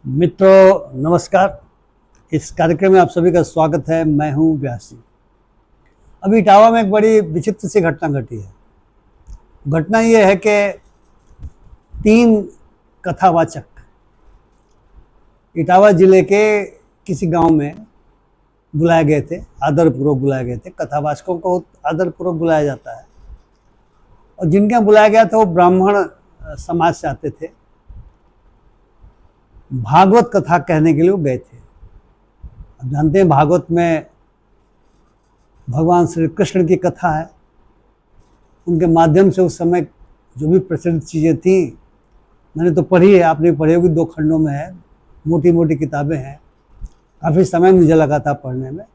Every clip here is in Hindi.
मित्रों नमस्कार। इस कार्यक्रम में आप सभी का स्वागत है। मैं हूं व्यासी। अभी इटावा में एक बड़ी विचित्र सी घटना घटी है। घटना ये है कि 3 कथावाचक इटावा जिले के किसी गांव में बुलाए गए थे, आदरपूर्वक बुलाए गए थे। कथावाचकों को आदरपूर्वक बुलाया जाता है और जिनके यहाँ बुलाया गया था वो ब्राह्मण समाज से आते थे। भागवत कथा कहने के लिए वो गए थे। अब जानते हैं भागवत में भगवान श्री कृष्ण की कथा है। उनके माध्यम से उस समय जो भी प्रचलित चीज़ें थी, मैंने तो पढ़ी है, आपने पढ़ी होगी, 2 खंडों में है, मोटी मोटी किताबें हैं। काफ़ी समय मुझे लगा था पढ़ने में।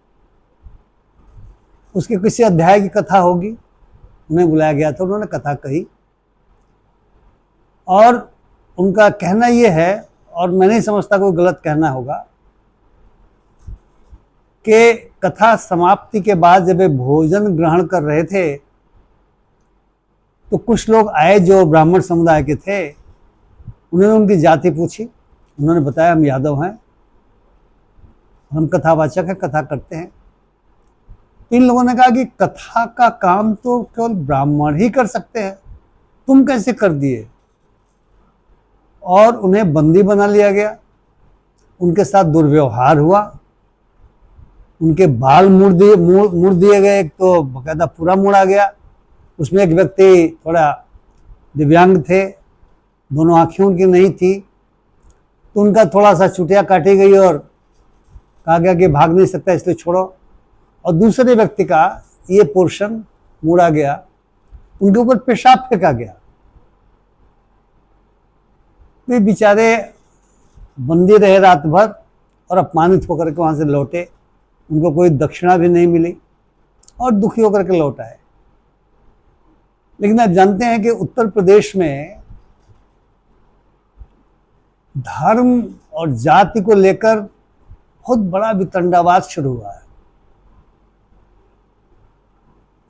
उसके किसी अध्याय की कथा होगी, उन्हें बुलाया गया था, उन्होंने कथा कही और उनका कहना ये है, और मैं नहीं समझता कोई गलत कहना होगा, कि कथा समाप्ति के बाद जब वे भोजन ग्रहण कर रहे थे तो कुछ लोग आए जो ब्राह्मण समुदाय के थे। उन्होंने उनकी जाति पूछी। उन्होंने बताया हम यादव हैं, हम कथावाचक हैं, कथा करते हैं। 3 लोगों ने कहा कि कथा का काम तो केवल ब्राह्मण ही कर सकते हैं, तुम कैसे कर दिए? और उन्हें बंदी बना लिया गया। उनके साथ दुर्व्यवहार हुआ, उनके बाल मुड़ दिए गए। एक तो बकायदा पूरा मुड़ा गया। उसमें एक व्यक्ति थोड़ा दिव्यांग थे, दोनों आँखें उनकी नहीं थी, तो उनका थोड़ा सा चुटिया काटी गई और कहा गया कि भाग नहीं सकता इसलिए छोड़ो। और दूसरे व्यक्ति का ये पोर्शन मुड़ा गया, उनके ऊपर पेशाब फेंका गया। वे बेचारे बंदी रहे रात भर और अपमानित होकर के वहाँ से लौटे। उनको कोई दक्षिणा भी नहीं मिली और दुखी होकर के लौट आए। लेकिन आप जानते हैं कि उत्तर प्रदेश में धर्म और जाति को लेकर बहुत बड़ा वितंडावाद शुरू हुआ है।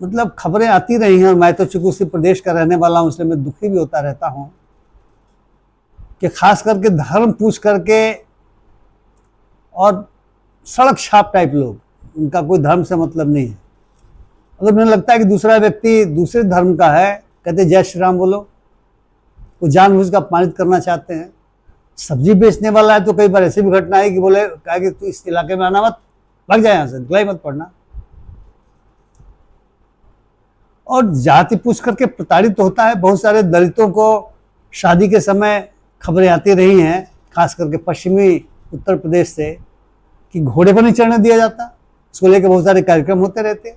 मतलब खबरें आती रही हैं और मैं तो चूंकि उसी प्रदेश का रहने वाला हूं, इसलिए मैं दुखी भी होता रहता हूं कि खास करके धर्म पूछ करके और सड़क छाप टाइप लोग, उनका कोई धर्म से मतलब नहीं है। अगर मुझे लगता है कि दूसरा व्यक्ति दूसरे धर्म का है, कहते जय श्री राम बोलो, वो जानबूझ कर अपमानित करना चाहते हैं। सब्जी बेचने वाला है तो कई बार ऐसी भी घटना है कि बोले कहा कि तू इस इलाके में आना मत, भाग जाए यहाँ से, दिखलाई मत पड़ना। और जाति पूछ करके प्रताड़ित होता है। बहुत सारे दलितों को शादी के समय खबरें आती रही हैं, खास करके पश्चिमी उत्तर प्रदेश से, कि घोड़े पर नहीं चढ़ने दिया जाता। इसको लेकर बहुत सारे कार्यक्रम होते रहते।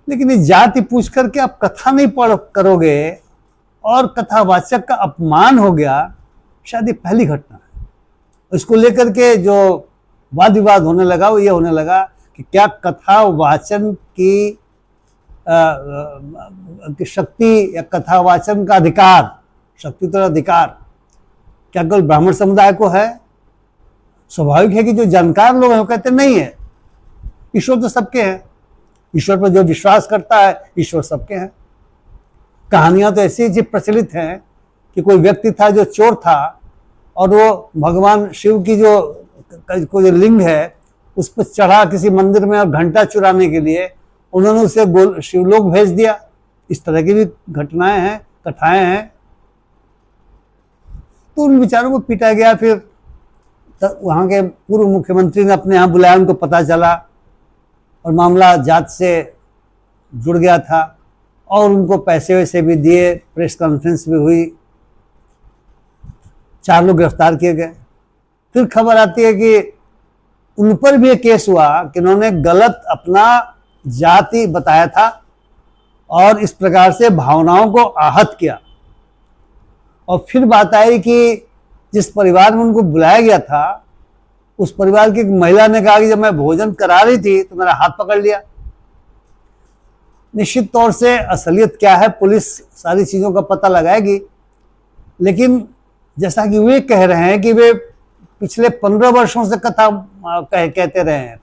लेकिन इस जाति पूछ करके आप कथा नहीं पढ़ करोगे और कथावाचक का अपमान हो गया, शायद ये पहली घटना है। इसको लेकर के जो वाद विवाद होने लगा वो ये होने लगा कि क्या कथा वाचन की शक्ति या कथा वाचन का अधिकार, शक्ति तो अधिकार क्या केवल ब्राह्मण समुदाय को है? स्वाभाविक है कि जो जानकार लोग हैं वो कहते नहीं है, ईश्वर तो सबके हैं, ईश्वर पर जो विश्वास करता है ईश्वर सबके हैं। कहानियां तो ऐसी प्रचलित हैं कि कोई व्यक्ति था जो चोर था और वो भगवान शिव की जो लिंग है उस पर चढ़ा किसी मंदिर में और घंटा चुराने के लिए उन्होंने उसे शिवलोक भेज दिया। इस तरह की भी घटनाएं हैं, कथाएं हैं। तो उन विचारों को पीटा गया। फिर वहाँ के पूर्व मुख्यमंत्री ने अपने यहाँ बुलाया, उनको पता चला और मामला जात से जुड़ गया था और उनको पैसे वैसे भी दिए, प्रेस कॉन्फ्रेंस भी हुई, 4 लोग गिरफ्तार किए गए। फिर खबर आती है कि उन पर भी एक केस हुआ कि उन्होंने गलत अपना जाति बताया था और इस प्रकार से भावनाओं को आहत किया। और फिर बात आई कि जिस परिवार में उनको बुलाया गया था उस परिवार की एक महिला ने कहा कि जब मैं भोजन करा रही थी तो मेरा हाथ पकड़ लिया। निश्चित तौर से असलियत क्या है पुलिस सारी चीज़ों का पता लगाएगी, लेकिन जैसा कि वे कह रहे हैं कि वे पिछले 15 वर्षों से कथा कहते रहे हैं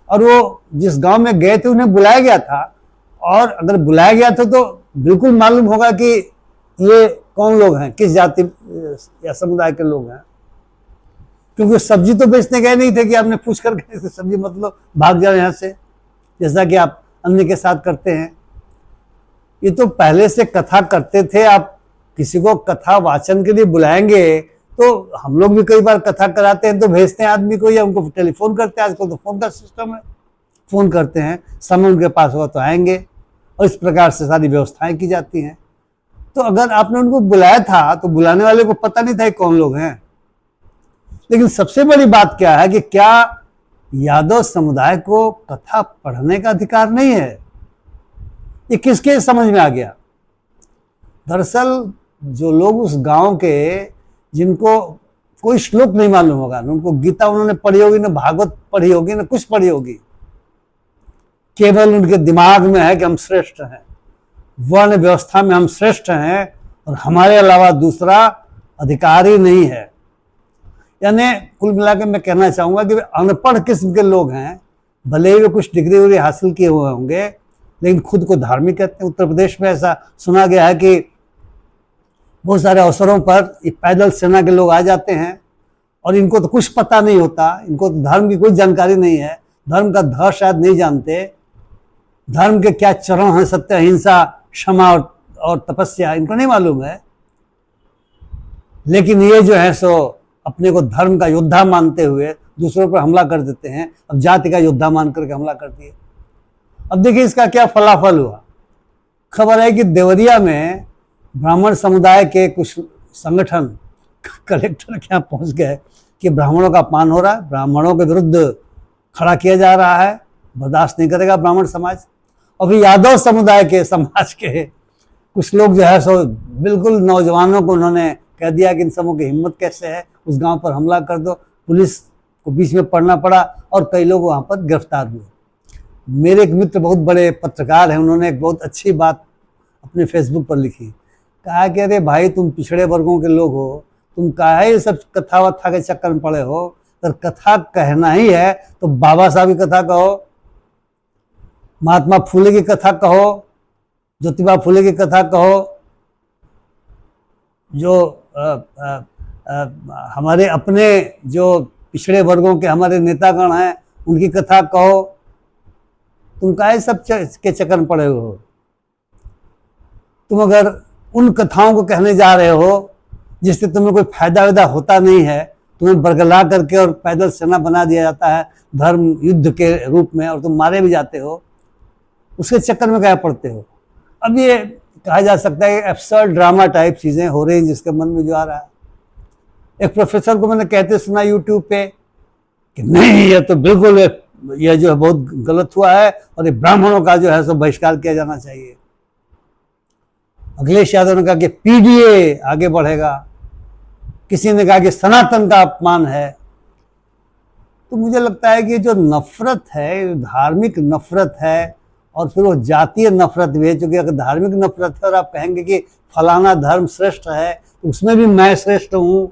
और वो जिस गांव में गए थे उन्हें बुलाया गया था, और अगर बुलाया गया था तो बिल्कुल मालूम होगा कि ये कौन लोग हैं, किस जाति या समुदाय के लोग हैं। क्योंकि सब्जी तो बेचने गए नहीं थे कि आपने पूछ करके सब्जी मतलब भाग जाओ यहाँ से, जैसा कि आप अन्य के साथ करते हैं। ये तो पहले से कथा करते थे। आप किसी को कथा वाचन के लिए बुलाएंगे तो हम लोग भी कई बार कथा कराते हैं तो भेजते हैं आदमी को या उनको टेलीफोन करते हैं। आजकल तो फोन का सिस्टम है, फोन करते हैं, समय उनके पास हुआ तो आएंगे, और इस प्रकार से सारी व्यवस्थाएं की जाती हैं। तो अगर आपने उनको बुलाया था तो बुलाने वाले को पता नहीं था कौन लोग हैं। लेकिन सबसे बड़ी बात क्या है कि क्या यादव समुदाय को कथा पढ़ने का अधिकार नहीं है? ये किसके समझ में आ गया? दरअसल जो लोग उस गांव के, जिनको कोई श्लोक नहीं मालूम होगा, न उनको गीता उन्होंने पढ़ी होगी, न भागवत पढ़ी होगी, न कुछ पढ़ी होगी, केवल उनके दिमाग में है कि हम श्रेष्ठ हैं, वर्ण व्यवस्था में हम श्रेष्ठ हैं और हमारे अलावा दूसरा अधिकार ही नहीं है। यानी कुल मिलाकर मैं कहना चाहूंगा कि वे अनपढ़ किस्म के लोग हैं। भले ही वे कुछ डिग्री वगैरह हासिल किए हुए होंगे, लेकिन खुद को धार्मिक कहते हैं। उत्तर प्रदेश में ऐसा सुना गया है कि बहुत सारे अवसरों पर ये पैदल सेना के लोग आ जाते हैं और इनको तो कुछ पता नहीं होता, इनको तो धर्म की कोई जानकारी नहीं है, धर्म का ध शायद नहीं जानते, धर्म के क्या चरण हैं, सत्य, अहिंसा, क्षमा और तपस्या, इनको नहीं मालूम है। लेकिन ये जो है सो अपने को धर्म का योद्धा मानते हुए दूसरों पर हमला कर देते हैं। अब जाति का योद्धा मान करके हमला कर दिए। अब देखिए इसका क्या फलाफल हुआ। खबर है कि देवरिया में ब्राह्मण समुदाय के कुछ संगठन कलेक्टर के यहाँ पहुंच गए कि ब्राह्मणों का अपमान हो रहा है, ब्राह्मणों के विरुद्ध खड़ा किया जा रहा है, बर्दाश्त नहीं करेगा ब्राह्मण समाज। और फिर यादव समुदाय के समाज के कुछ लोग जो है सो बिल्कुल नौजवानों को उन्होंने कह दिया कि इन सबों की हिम्मत कैसे है, उस गांव पर हमला कर दो। पुलिस को बीच में पड़ना पड़ा और कई लोग वहां पर गिरफ्तार हुए। मेरे एक मित्र बहुत बड़े पत्रकार हैं, उन्होंने एक बहुत अच्छी बात अपने फेसबुक पर लिखी। कहा कि अरे भाई तुम पिछड़े वर्गों के लोग हो, तुम काहे ये सब कथा वथा के चक्कर में पड़े हो? अगर कथा कहना ही है तो बाबा साहब की कथा कहो, महात्मा फुले की कथा कहो, ज्योतिबा फुले की कथा कहो, जो हमारे अपने जो पिछड़े वर्गों के हमारे नेतागण हैं उनकी कथा कहो। तुम काहे सब के चक्कर में पड़े हो? तुम अगर उन कथाओं को कहने जा रहे हो जिससे तुम्हें कोई फायदा वायदा होता नहीं है, तुम्हें बरगला करके और पैदल सेना बना दिया जाता है धर्म युद्ध के रूप में, और तुम मारे भी जाते हो, उसके चक्कर में क्या पड़ते हो? अब ये कहा जा सकता है एब्सर्ड ड्रामा टाइप चीजें हो रही हैं जिसके मन में जो आ रहा है। एक प्रोफेसर को मैंने कहते सुना यूट्यूब पे कि नहीं ये तो बिल्कुल ये जो है बहुत गलत हुआ है और ये ब्राह्मणों का जो है सो बहिष्कार किया जाना चाहिए। अखिलेश यादव ने कहा कि पीडीए आगे बढ़ेगा, किसी ने कहा कि सनातन का अपमान है। तो मुझे लगता है कि जो नफरत है, धार्मिक नफरत है और फिर वो जातीय नफरत भी है। क्योंकि अगर धार्मिक नफरत है और आप कहेंगे कि फलाना धर्म श्रेष्ठ है तो उसमें भी मैं श्रेष्ठ हूं,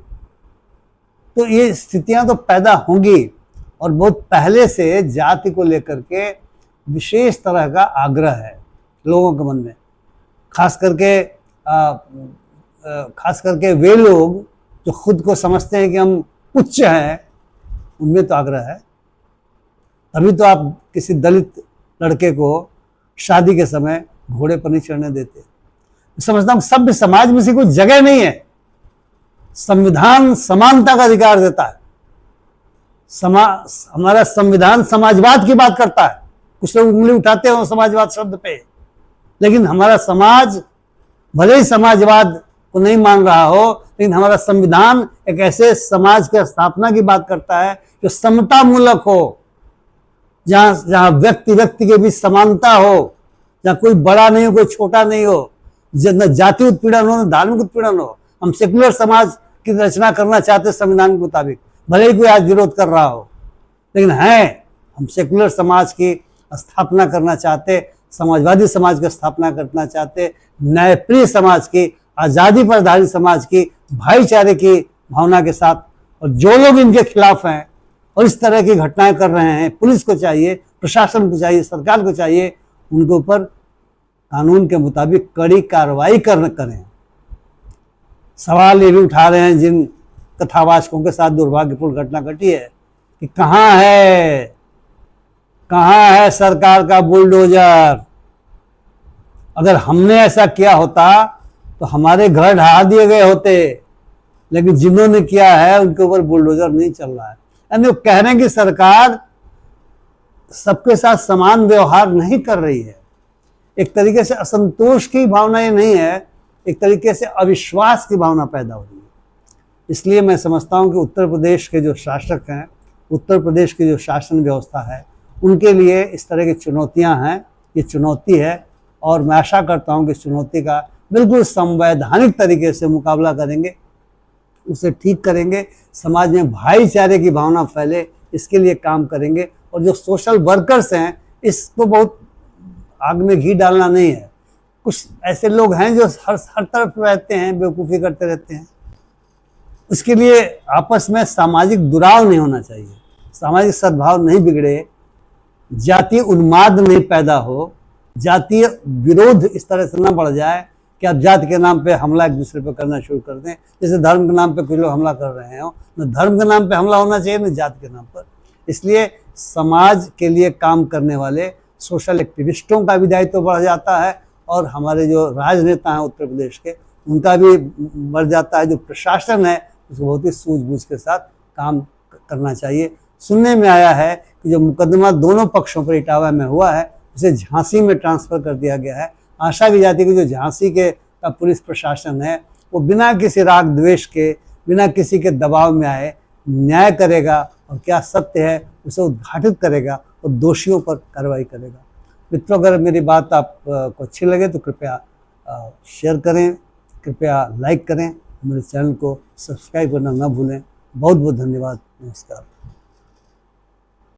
तो ये स्थितियां तो पैदा होंगी। और बहुत पहले से जाति को लेकर के विशेष तरह का आग्रह है लोगों के मन में, खास करके वे लोग जो खुद को समझते हैं कि हम उच्च हैं, उनमें तो आग्रह है। अभी तो आप किसी दलित लड़के को शादी के समय घोड़े पर नहीं चढ़ने देते। समझता हूं सभ्य समाज में से कोई जगह नहीं है। संविधान समानता का अधिकार देता है। हमारा संविधान समाजवाद की बात करता है। कुछ लोग उंगली उठाते हो समाजवाद शब्द पे, लेकिन हमारा समाज भले ही समाजवाद को नहीं मान रहा हो, लेकिन हमारा संविधान एक ऐसे समाज की स्थापना की बात करता है जो समता मूलक हो, जहां व्यक्ति के बीच समानता हो, जहां कोई बड़ा नहीं हो कोई छोटा नहीं हो, न जाति उत्पीड़न हो न धार्मिक उत्पीड़न हो। हम सेकुलर समाज की रचना करना चाहते संविधान के मुताबिक, भले ही कोई आज विरोध कर रहा हो, लेकिन हम सेकुलर समाज की स्थापना करना चाहते, समाजवादी समाज की स्थापना करना चाहते, न्यायप्रिय समाज की, आज़ादी पर आधारित समाज की, भाईचारे की भावना के साथ। और जो लोग इनके खिलाफ हैं और इस तरह की घटनाएं कर रहे हैं, पुलिस को चाहिए, प्रशासन को चाहिए, सरकार को चाहिए, उनके ऊपर कानून के मुताबिक कड़ी कार्रवाई करें। सवाल ये भी उठा रहे हैं जिन कथावाचकों के साथ दुर्भाग्यपूर्ण घटना घटी है कि कहाँ है सरकार का बुलडोजर। अगर हमने ऐसा किया होता तो हमारे घर ढहा दिए गए होते, लेकिन जिन्होंने किया है उनके ऊपर बुलडोजर नहीं चल रहा है। यानी वो कह रहे हैं कि सरकार सबके साथ समान व्यवहार नहीं कर रही है। एक तरीके से असंतोष की भावना ये नहीं है, एक तरीके से अविश्वास की भावना पैदा हो रही है। इसलिए मैं समझता हूं कि उत्तर प्रदेश के जो शासक हैं, उत्तर प्रदेश की जो शासन व्यवस्था है, उनके लिए इस तरह की चुनौतियां हैं, ये चुनौती है। और मैं आशा करता हूं कि इस चुनौती का बिल्कुल संवैधानिक तरीके से मुकाबला करेंगे, उसे ठीक करेंगे, समाज में भाईचारे की भावना फैले, इसके लिए काम करेंगे। और जो सोशल वर्कर्स हैं, इसको बहुत आग में घी डालना नहीं है। कुछ ऐसे लोग हैं जो हर तरफ रहते हैं, बेवकूफ़ी करते रहते हैं। उसके लिए आपस में सामाजिक दुराव नहीं होना चाहिए, सामाजिक सद्भाव नहीं बिगड़े, जातीय उन्माद नहीं पैदा हो, जातीय विरोध इस तरह से न बढ़ जाए कि आप जाति के नाम पे हमला एक दूसरे पर करना शुरू कर दें। जैसे धर्म के नाम पे कुछ लोग हमला कर रहे हो, न धर्म के नाम पे हमला होना चाहिए, न जाति के नाम पर। इसलिए समाज के लिए काम करने वाले सोशल एक्टिविस्टों का भी दायित्व बढ़ जाता है, और हमारे जो राजनेता हैं उत्तर प्रदेश के, उनका भी बढ़ जाता है। जो प्रशासन है उसको बहुत ही सूझबूझ के साथ काम करना चाहिए। सुनने में आया है कि जो मुकदमा दोनों पक्षों पर इटावा में हुआ है, उसे झांसी में ट्रांसफ़र कर दिया गया है। आशा की जाती है कि जो झांसी के का पुलिस प्रशासन है, वो बिना किसी राग द्वेष के, बिना किसी के दबाव में आए न्याय करेगा, और क्या सत्य है उसे उद्घाटित करेगा और दोषियों पर कार्रवाई करेगा। मित्रों, अगर मेरी बात आपको अच्छी लगे तो कृपया शेयर करें, कृपया लाइक करें, मेरे चैनल को सब्सक्राइब करना न भूलें। बहुत बहुत धन्यवाद। नमस्कार।